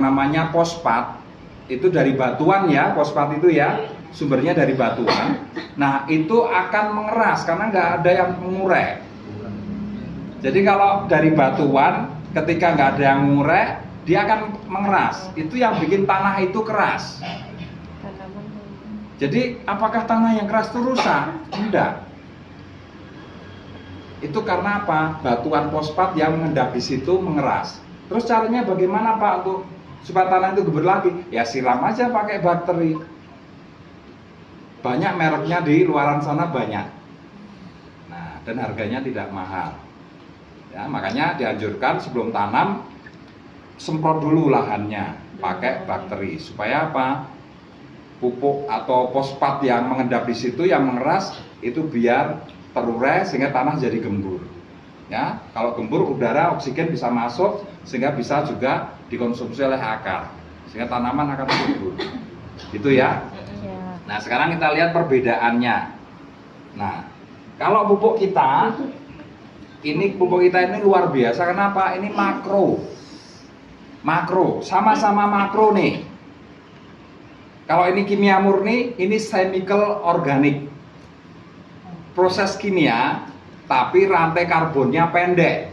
namanya fosfat itu dari batuan ya, fosfat itu ya sumbernya dari batuan. Nah itu akan mengeras karena nggak ada yang mengurai. Jadi kalau dari batuan ketika nggak ada yang mengurai dia akan mengeras. Itu yang bikin tanah itu keras. Jadi apakah tanah yang keras itu rusak? Tidak. Itu karena apa? Batuan fosfat yang mengendap di situ mengeras. Terus caranya bagaimana Pak untuk supaya tanah itu gembur lagi? Ya siram aja pakai bakteri. Banyak mereknya di luaran sana banyak. Nah, dan harganya tidak mahal. Ya, makanya dianjurkan sebelum tanam semprot dulu lahannya pakai bakteri supaya apa? Pupuk atau fosfat yang mengendap di situ yang mengeras itu biar terurai sehingga tanah jadi gembur. Ya, kalau gembur udara oksigen bisa masuk sehingga bisa juga dikonsumsi oleh akar sehingga tanaman akan subur. Gitu ya. Nah, sekarang kita lihat perbedaannya. Nah, kalau pupuk kita ini luar biasa. Kenapa? Ini makro, sama-sama makro nih. Kalau ini kimia murni, ini chemical organik. Proses kimia, tapi rantai karbonnya pendek.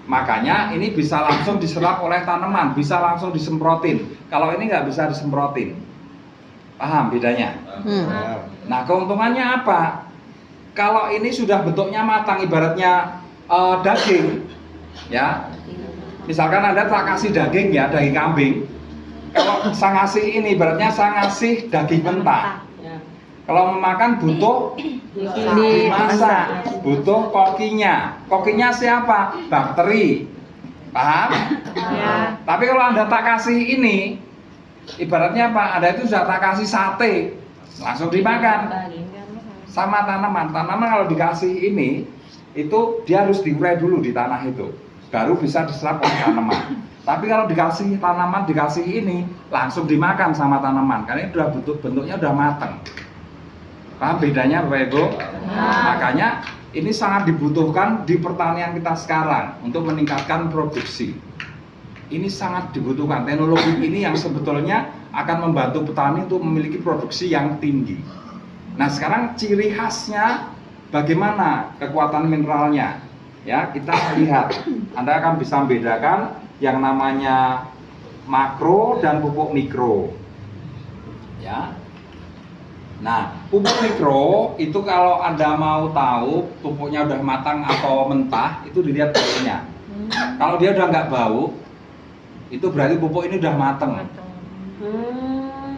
Makanya ini bisa langsung diserap oleh tanaman, bisa langsung disemprotin. Kalau ini nggak bisa disemprotin. Paham bedanya? Nah, keuntungannya apa? Kalau ini sudah bentuknya matang, ibaratnya daging, ya. Misalkan Anda tak kasih daging ya, daging kambing. Kalau saya ngasih ini, ibaratnya saya ngasih daging mentah. Kalau memakan butuh dimasak, butuh kokinya. Kokinya siapa? Bakteri. Paham? Ya. Tapi kalau Anda tak kasih ini, ibaratnya apa? Anda itu sudah tak kasih sate, langsung dimakan. Sama tanaman. Tanaman kalau dikasih ini, itu dia harus diurai dulu di tanah itu, baru bisa diserap oleh tanaman. Tapi kalau dikasih tanaman, dikasih ini, langsung dimakan sama tanaman. Karena ini udah bentuknya udah matang. Paham bedanya Bapak Ibu? Makanya ini sangat dibutuhkan di pertanian kita sekarang untuk meningkatkan produksi. Ini sangat dibutuhkan. Teknologi ini yang sebetulnya akan membantu petani untuk memiliki produksi yang tinggi. Nah, sekarang ciri khasnya bagaimana kekuatan mineralnya? Ya, kita lihat. Anda akan bisa membedakan yang namanya makro dan pupuk mikro. Ya. Nah, pupuk mikro itu kalau Anda mau tahu pupuknya udah matang atau mentah, itu dilihat baunya. Kalau dia udah nggak bau, itu berarti pupuk ini udah matang.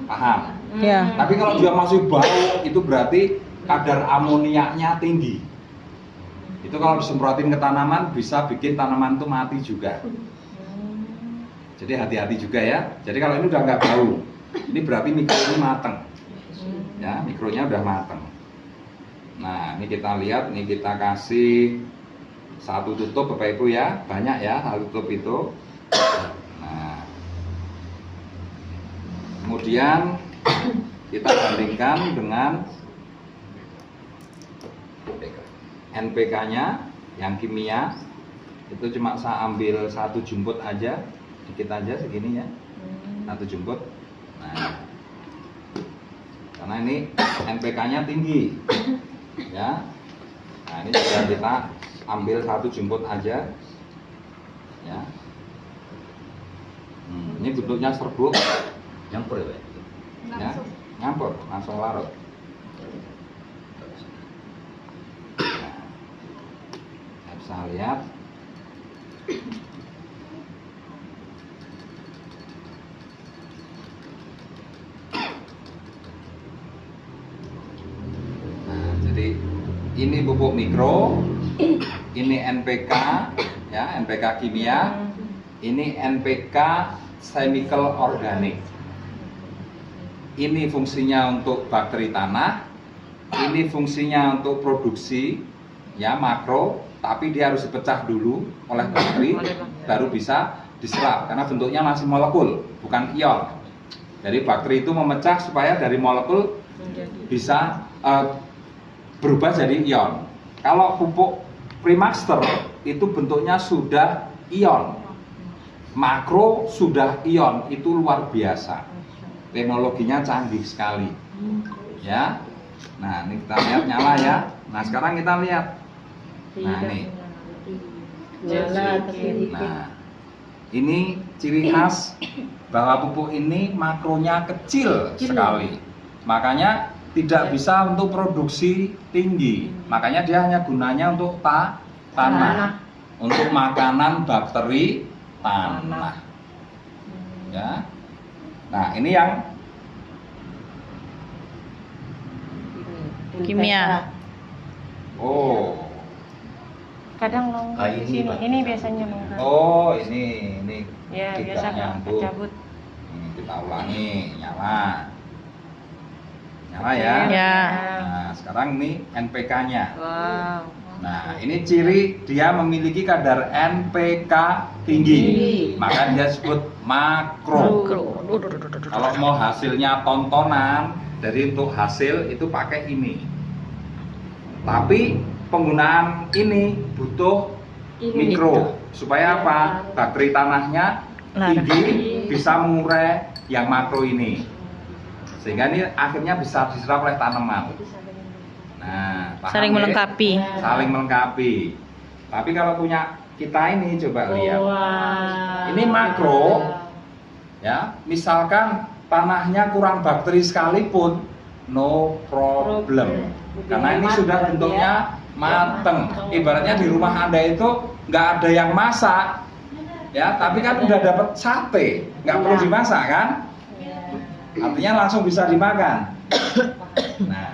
Paham? Ya. Tapi kalau dia masih bau, itu berarti kadar amoniaknya tinggi. Itu kalau disemprotin ke tanaman bisa bikin tanaman itu mati juga. Jadi hati-hati juga ya. Jadi kalau ini udah nggak bau, ini berarti mikro ini matang. Ya, mikronya udah matang. Nah, ini kita lihat, ini kita kasih satu tutup Bapak Ibu ya, banyak ya satu tutup itu. Nah, kemudian kita bandingkan dengan NPK-nya yang kimia. Itu cuma saya ambil satu jumput aja, dikit aja segini ya, satu jumput. Nah, karena ini NPK-nya tinggi, ya. Nah, ini sudah kita ambil satu jumput aja, ya. Ini bentuknya serbuk, Nyampur ya, ya, nyampur, langsung larut. Nah, bisa lihat. Ini pupuk mikro, ini NPK, ya NPK kimia, ini NPK chemical organik. Ini fungsinya untuk bakteri tanah, ini fungsinya untuk produksi, ya makro, tapi dia harus dipecah dulu oleh bakteri, baru bisa diserap karena bentuknya masih molekul, bukan ion. Jadi bakteri itu memecah supaya dari molekul bisa berubah jadi ion. Kalau pupuk Primaster itu bentuknya sudah ion. Makro sudah ion, itu luar biasa. Teknologinya canggih sekali. Ya. Nah, ini kita lihat nyala ya. Nah, sekarang kita lihat. Nah, nih. Nah, ini ciri khas bahwa pupuk ini makronya kecil sekali. Makanya tidak bisa untuk produksi tinggi. Makanya dia hanya gunanya untuk tanah. Untuk makanan bakteri tanah. Ya. Nah, ini yang kimia. oh. Kadang longgar di sini. Ini biasanya longgar. Oh, ini Ya, tidak biasa nyambung. cabut. Ini kita ulangi, nyala. Nyala ya. Ya. Nah, sekarang ini NPK-nya. Wow. Nah, ini ciri dia memiliki kadar NPK tinggi. Maka dia disebut makro. Kalau mau hasilnya tontonan, dari untuk hasil itu pakai ini. Tapi penggunaan ini butuh mikro. Supaya apa? Bakteri tanahnya tinggi, bisa mengurai yang makro ini. Sehingga ini akhirnya bisa diserap oleh tanaman. Nah, paham Saling ya? melengkapi. Saling melengkapi. Tapi kalau punya kita ini coba lihat. Ini makro, ya. Misalkan tanahnya kurang bakteri sekalipun, no problem. Karena ini sudah bentuknya mateng. Ibaratnya di rumah Anda itu nggak ada yang masak, ya. Tapi kan udah dapat sate, nggak perlu dimasak kan? Artinya langsung bisa dimakan. Nah.